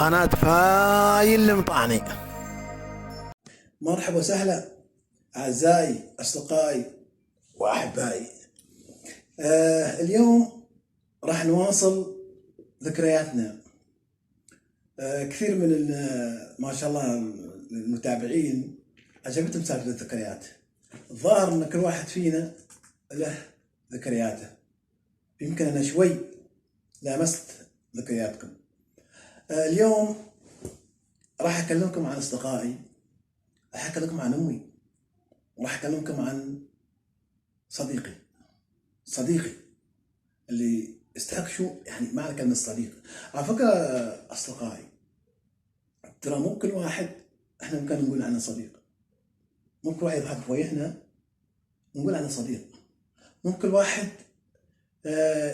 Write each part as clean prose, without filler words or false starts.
قناة فايل المطعني. مرحبا وسهلا أعزائي أصدقائي وأحبائي. اليوم راح نواصل ذكرياتنا. كثير من ما شاء الله المتابعين عجبتهم سالفة الذكريات. الظاهر أن كل واحد فينا له ذكرياته، يمكن أنا شوي لامست ذكرياتكم. اليوم راح أكلمكم عن أصدقائي، راح أكلمكم عن أمي، وراح أكلمكم عن صديقي اللي يستحق شو يعني معنى كلمة صديق. على فكرة أصدقائي، ترى مو كل واحد إحنا ممكن نقول عنه صديق، مو كل واحد يضحك ويانا نقول عنه صديق، مو كل واحد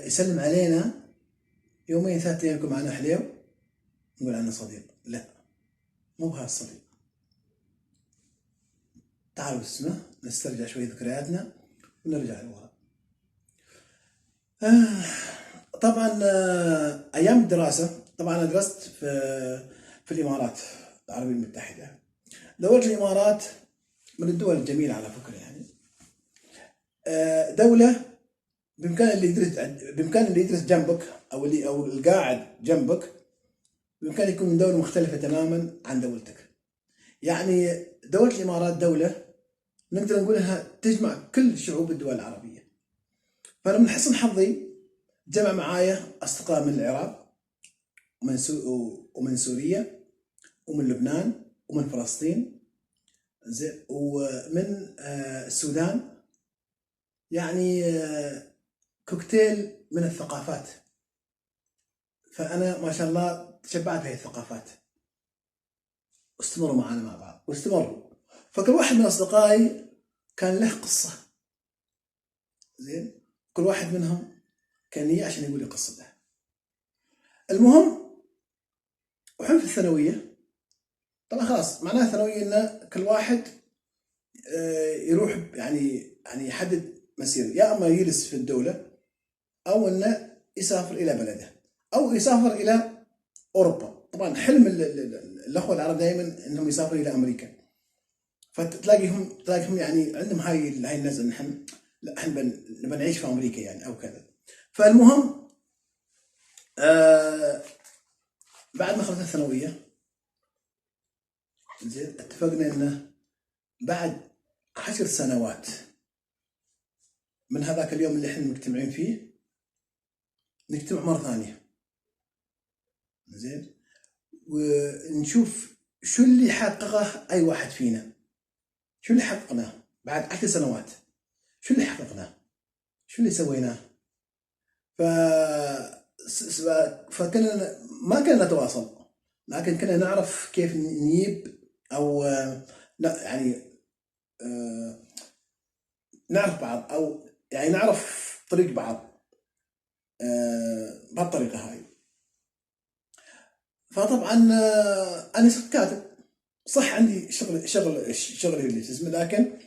يسلم علينا يومين ثلاثة أيام معنا حليو نقول عنه صديق. لا، مو بهذا الصديق. تعالوا اسمه نسترجع شوي ذكرياتنا ونرجع لورا. طبعا ايام الدراسه، طبعا انا درست في الامارات العربيه المتحده. دوله الامارات من الدول الجميله على فكره، يعني دوله بامكان اللي يدرس جنبك او القاعد جنبك بامكان يكون من دوله مختلفه تماما عن دولتك. يعني دوله الامارات دوله نقدر نقولها تجمع كل شعوب الدول العربيه. فانا من حسن حظي جمع معايا أصدقاء من العراق ومن سوريا ومن لبنان ومن فلسطين ومن السودان. يعني كوكتيل من الثقافات. فأنا ما شاء الله تشبعت بهذه الثقافات. واستمروا معنا مع بعض واستمروا. فكل واحد من أصدقائي كان له قصة. زين، كل واحد منهم كان يجي عشان يقول لي قصته. المهم، وحين في الثانوية، طبعا خلاص معناها الثانوية ان كل واحد يروح يعني يحدد مسيره، يا اما يجلس في الدولة او انه يسافر الى بلده او يسافر الى اوروبا. طبعا حلم الاخوة العرب دائما انهم يسافروا الى امريكا. فتلاقيهم يعني عندهم هاي النزعة، نحن لا احنا نبي نعيش في امريكا يعني او كذا. فالمهم بعد ما خلصنا الثانوية، زين، اتفقنا انه بعد 10 سنوات من هذاك اليوم اللي احنا مجتمعين فيه نجتمع مرة ثانية. زين، ونشوف شو اللي حققه اي واحد فينا، شو اللي حققناه بعد 10 سنوات، شو اللي حققناه، شو اللي سويناه. فكنا ما كنا نتواصل، لكن كنا نعرف كيف نجيب او لا يعني نعرف بعض، او يعني نعرف طريق بعض بهالطريقة هاي. فطبعا انا صرت كاتب. صح عندي شغل اللي اسمه، لكن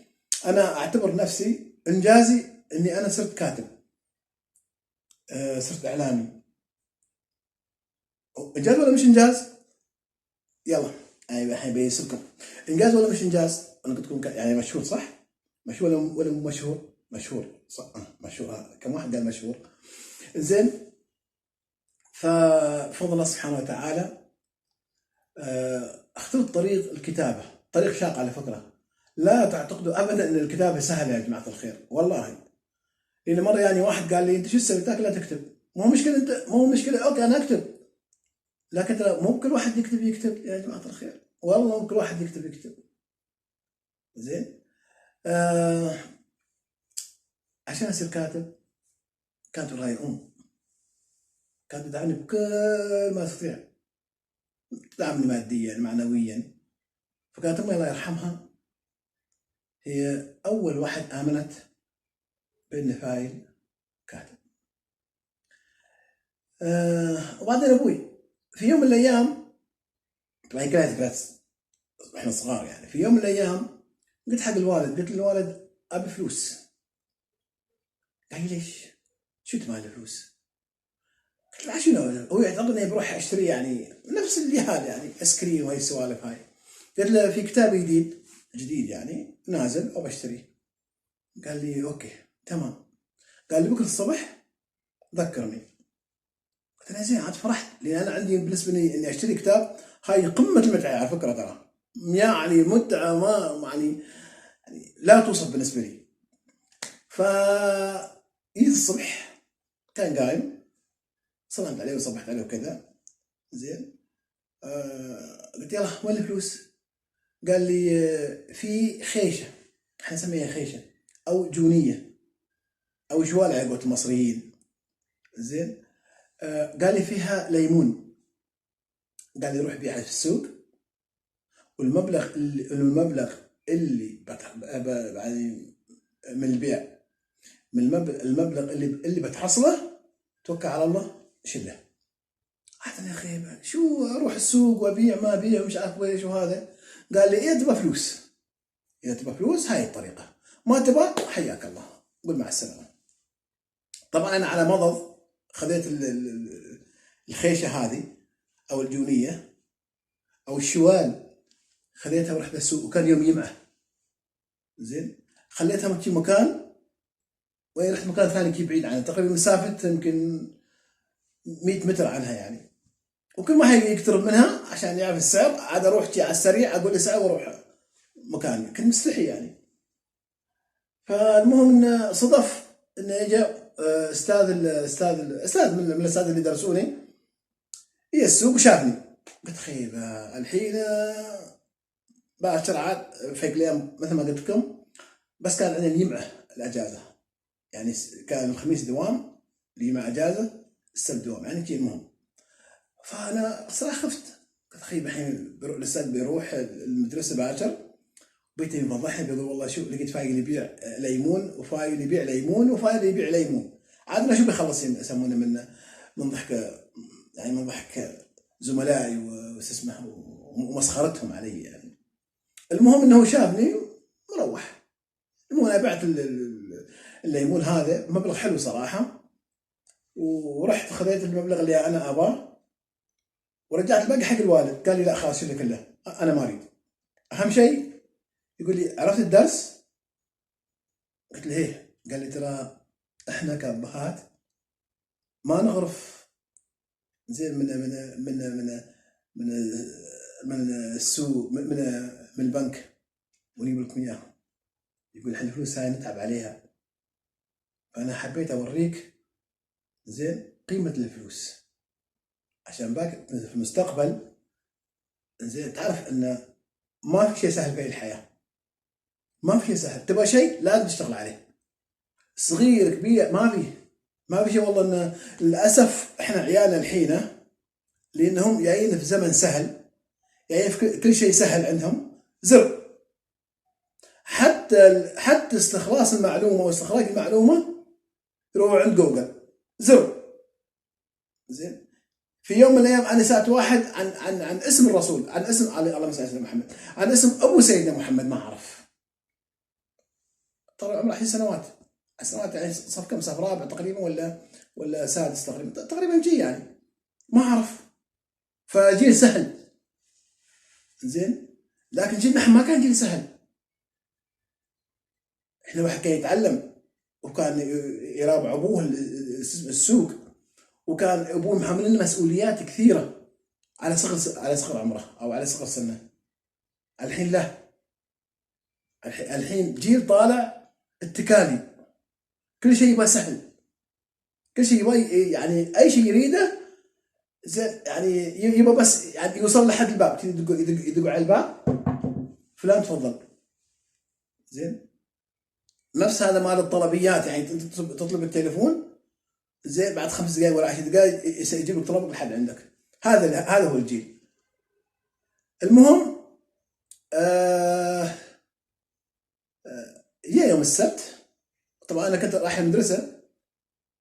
انا اعتبر نفسي انجازي اني انا صرت كاتب. صرت اعلامي. انجاز ولا مش انجاز؟ يلا ايوه الحين بيسلكم انجاز ولا مش انجاز. انا كنت اكون يعني مشهور، صح؟ مشهور ولا مو مشهور؟ مشهور، صح. مشهور. كم واحد قال مشهور؟ زين، فبفضل الله سبحانه وتعالى اخترت طريق الكتابة. طريق شاق على فكرة، لا تعتقدوا ابدا ان الكتابة سهلة يا جماعة الخير، والله. لان مرة يعني واحد قال لي انت شو تسوي؟ تاكل لا تكتب. مو مشكلة، انت مو مشكلة، اوكي انا اكتب، لكن ترى مو كل واحد يكتب يا جماعة الخير، والله مو كل واحد يكتب. زين، عشان اصير كاتب كانت وراي كانت تدعمني بكل ما تستطيع، تدعمني ماديا معنويا. فكانت امي الله يرحمها هي اول واحد امنت بان فايل كاتب. وبعدين ابوي في يوم من الايام، طبعا كلها ذكريات احنا صغار، يعني في يوم من الايام قلت حق الوالد، قلت للوالد ابي فلوس. قال لي ليش؟ شو تبغى الفلوس؟ شنو هو يعتقد اني بروح اشتري يعني نفس اللي هذا يعني ايس كريم وهي السوالف هاي. قلت له في كتاب جديد يعني نازل وبشتريه. قال لي اوكي تمام. قال لي بكره الصبح ذكرني. قلت له زين عاد فرحت، لان انا عندي بالنسبه لي اني اشتري كتاب هاي قمه المتعه على فكره ترى، يعني متعه ما يعني لا توصف بالنسبه لي. ف جيت الصبح كان قايم، سلمت عليه وصبحت عليه وكذا زين. قلت يلا وين الفلوس؟ قال لي في خيشه، احنا نسميها خيشه او جونيه او جوال على قولة المصريين زين. قال لي فيها ليمون، قال لي روح بيعها في السوق، والمبلغ اللي يعني من البيع، من المبلغ اللي بتحصله توكل على الله شله. حتى يا اخي شو اروح السوق وابيع ما ابيع مش عارف ايش وهذا. قال لي ايه تبغى فلوس، اذا تبغى فلوس هاي الطريقه، ما تبغى حياك الله قول مع السلامه. طبعا انا على مضض خذيت الخيشه هذه او الجونيه او الشوال، خذيتها ورحت السوق وكان يوم جمعه زين. خليتها في مكان ورحت مكان ثاني كي بعيد عنها، تقريبا مسافه يمكن 100 متر عنها يعني. وكل ما هي يقترب منها عشان يعرف السعر عاد اروح على السريع اقول له سعر واروح مكاني، كنت مستحي يعني. فالمهم انه صدف انه اجى استاذ من الاستاذ اللي درسوني هي السوق وشافني. قلت خيب الحين باكر عاد فيق الايام مثل ما قلت لكم، بس كان عندنا الجمعه الاجازه يعني كان الخميس دوام، الجمعه اجازه، السبت دوام يعني كذا. المهم فانا صراحه خفت، قلت خيب الحين الاستاذ بيروح المدرسه باكر بيته يفضحني بيقول والله شوف لقيت فايل يبيع ليمون وفايل يبيع ليمون وفايل يبيع ليمون. عاد انا شو بيخلص يسمونه من ضحك يعني، من ضحك زملائي واسمه ومسخرتهم علي يعني. المهم انه شافني مروح. المهم انا بعت الليمون هذا مبلغ حلو صراحه، ورحت خذيت المبلغ اللي انا اباه ورجعت الباقي حق الوالد. قال لي لا خلاص شيله كله انا ما اريد، اهم شيء يقول لي عرفت الدرس؟ قلت له ايه. قال لي ترى احنا كابهات ما نغرف زين من من السوق من البنك ونجيب لكم اياه. يقول احنا الفلوس هاي نتعب عليها، فانا حبيت اوريك زين قيمه الفلوس عشان باك في المستقبل زين تعرف ان ما في شيء سهل في الحياه، ما في شيء سهل. تبغى شيء لازم تشتغل عليه، صغير كبير ما في شيء. والله ان للاسف احنا عيالنا الحين لانهم جايين في زمن سهل، جايين في كل شيء سهل عندهم، زر. حتى استخلاص المعلومه واستخراج المعلومه يروحوا عند جوجل زر زين. في يوم من الايام انا سالت واحد عن اسم الرسول، عن اسم اللهم صل على محمد، عن اسم ابو سيدنا محمد ما اعرف. ترى عمره 10 سنوات يعني صف كم، صف رابع تقريبا ولا سادس تقريبا جي يعني ما اعرف. فجيل سهل زين، لكن جيلنا ما كان جيل سهل. احنا واحد كان يتعلم وكان يرابع ابوه السوق، وكان ابوه محمل لنا مسؤوليات كثيره على صغر عمره او على صغر سنه. الحين لا، الحين جيل طالع اتكالي، كل شيء يبغى سهل، كل شيء يبغى يعني اي شيء يريده زين يعني يبغى بس يعني يوصل لحد الباب، يدقوا على الباب فلان تفضل زين. نفس هذا مال الطلبيات يعني تطلب التليفون زين بعد 5 دقائق ولا 10 دقائق يجيب لك طلبك لحد عندك. هذا هو الجيل. المهم جاء يوم السبت، طبعا انا كنت رايح المدرسه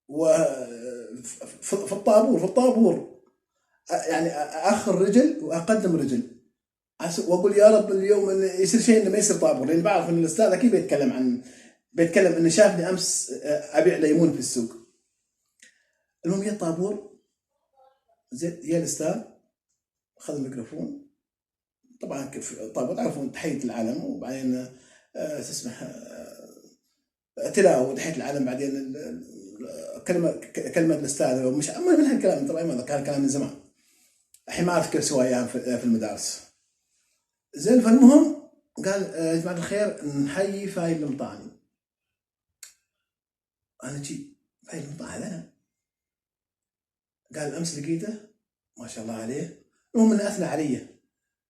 وفي الطابور يعني اخر رجل واقدم رجل، واقول يا رب اليوم يصير شيء انه ما يصير طابور، لان بعرف ان الاستاذ اكيد بيتكلم انه شافني امس ابيع ليمون في السوق. المهم جاء الطابور زين يا الاستاذ اخذ الميكروفون، طبعا كيف طبعا تعرفون تحيه العلم، وبعدين شو اسمه تلاوه تحيه العلم، بعدين كلمه الاستاذ، مش من هالكلام طبعا، ما كان كلام من زمان، الحين ما اذكر سوى ايام في المدارس. زين فالمهم قال يا جماعه الخير نحيي فايل المطاني. انا جي فايل المطاني هذا انا، قال امس لقيته ما شاء الله عليه، المهم انه اثنى علي،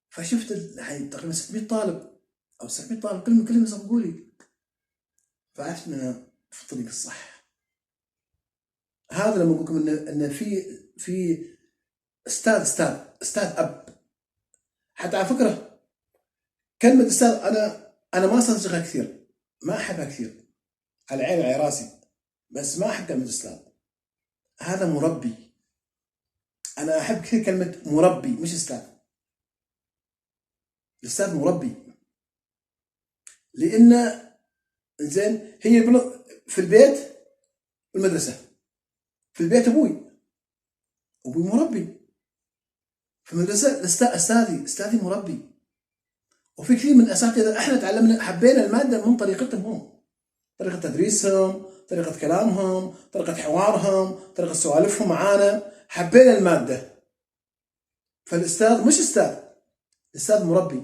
فشفت الحين تقريبا 600 طالب او 700 طالب كلهم يصفقوا لي، فعرفت انه في الطريق الصح. هذا لما اقول لكم ان في استاذ اب. حتى على فكره كلمه استاذ انا ما استنسخها كثير، ما احبها كثير، على عيني وعلى راسي، بس ما احب كلمه استاذ. هذا مربي، انا احب كثير كلمه مربي مش استاذ. الاستاذ مربي، لان زين هي في البيت والمدرسه. في البيت ابوي مربي، في المدرسه استاذي مربي. وفي كثير من الاساتذه احنا تعلمنا حبينا الماده من طريقتهم هم، طريقه تدريسهم، طريقه كلامهم، طريقه حوارهم، طريقه سوالفهم معانا، حبينا الماده. فالاستاذ مش استاذ، الاستاذ مربي.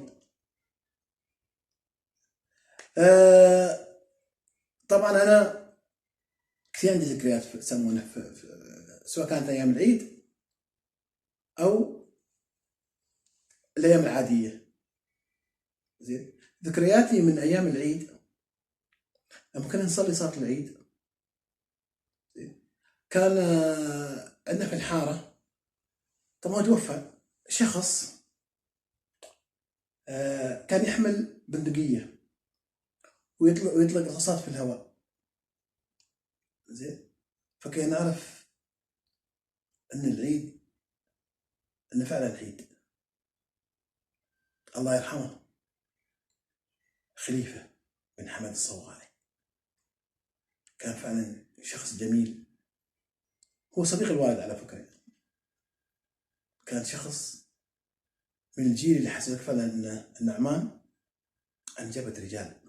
طبعا انا كثير عندي ذكريات يسمونها سواء كانت ايام العيد او الايام العاديه. زين ذكرياتي من ايام العيد لما كنا نصلي صلاه العيد، كان عندنا في الحاره طبعا توفى شخص كان يحمل بندقيه ويطلق رصاصات في الهواء. زين فكنا نعرف ان العيد، ان فعلا العيد. الله يرحمه خليفه بن حمد الصوغاني، كان فعلا شخص جميل، هو صديق الوالد على فكره. كان شخص من الجيل اللي حسيت فعلا ان عمان انجبت رجال.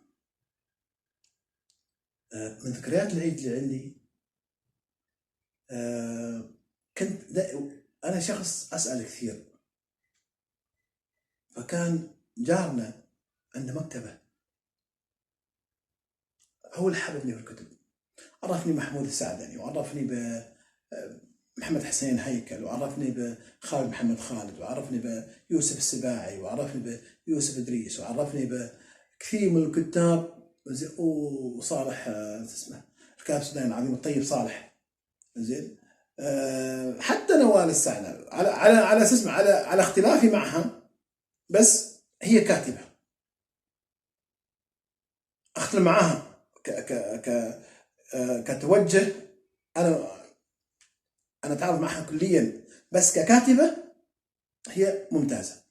من ذكريات العيد اللي عندي، كنت انا شخص اسال كثير، فكان جارنا عنده مكتبه، هو اللي حببني في الكتب. عرفني محمود السعدني، وعرفني بمحمد حسين هيكل، وعرفني بخالد محمد خالد، وعرفني بيوسف السباعي، وعرفني بيوسف ادريس، وعرفني بكثير من الكتاب، وصالح اسمه الكاتب السوداني العظيم الطيب صالح. زين حتى نوال السعدة على اساس على اختلافي معها، بس هي كاتبه اختلف معاها كتوجه، انا اتعامل معها كليا، بس ككاتبه هي ممتازه.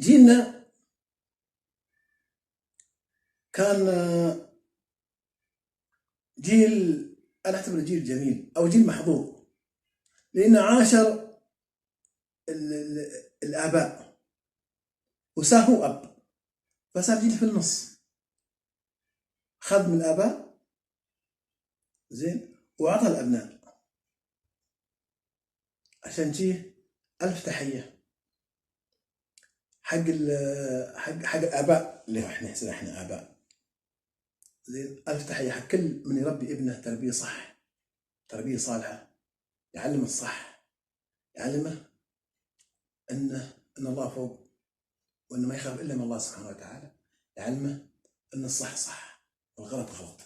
جيلنا كان جيل انا اعتبره جيل جميل او جيل محظوظ، لانه عاشر الاباء وصار هو اب، فصار جيل في النص، خذ من الاباء زين وعطى الابناء. عشان جيه الف تحيه حق الاباء اللي احنا اباء. زين الف تحيه حق كل من يربي ابنه تربيه صح، تربيه صالحه، يعلمه الصح، يعلمه ان الله فوق، وانه ما يخاف الا من الله سبحانه وتعالى، يعلمه ان الصح صح والغلط غلط.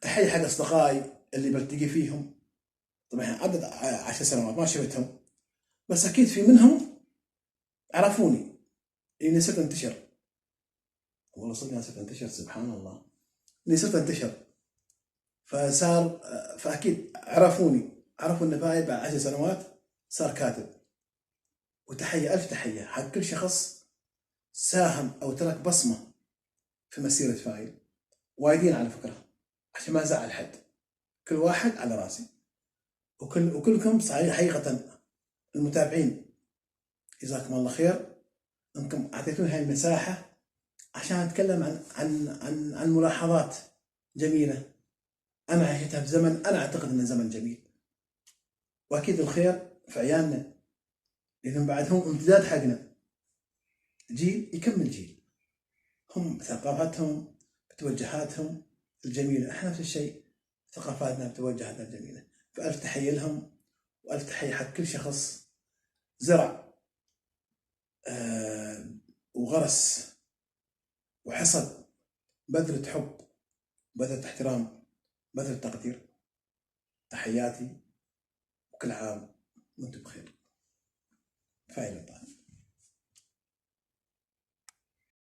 تحيه حق اصدقائي اللي بلتقي فيهم، طبعا عدد 10 سنوات ما شفتهم، بس اكيد في منهم عرفوني لاني صرت انتشر. والله صدق صرت انتشر، سبحان الله اني صرت انتشر، فاكيد عرفوا ان فايد بعد 10 سنوات صار كاتب. وتحيه الف تحيه حق كل شخص ساهم او ترك بصمه في مسيره فايد، وايدين على فكره عشان ما زعل حد. كل واحد على راسي، وكلكم صحيح حقيقة المتابعين جزاكم الله خير انكم اعطيتوني هاي المساحة عشان اتكلم عن ملاحظات جميلة انا عشتها في زمن انا اعتقد انه زمن جميل، واكيد الخير في عيالنا لانهم بعد هم امتداد حقنا، جيل يكمل جيل، هم بثقافتهم بتوجهاتهم الجميلة، احنا نفس الشيء ثقافاتنا بتوجهاتنا الجميلة. فألف تحية لهم، وألف تحية حق كل شخص زرع وغرس وحصد بذرة حب، بذرة احترام، بذرة تقدير. تحياتي وكل عام وانتم بخير. فايل الطاهر.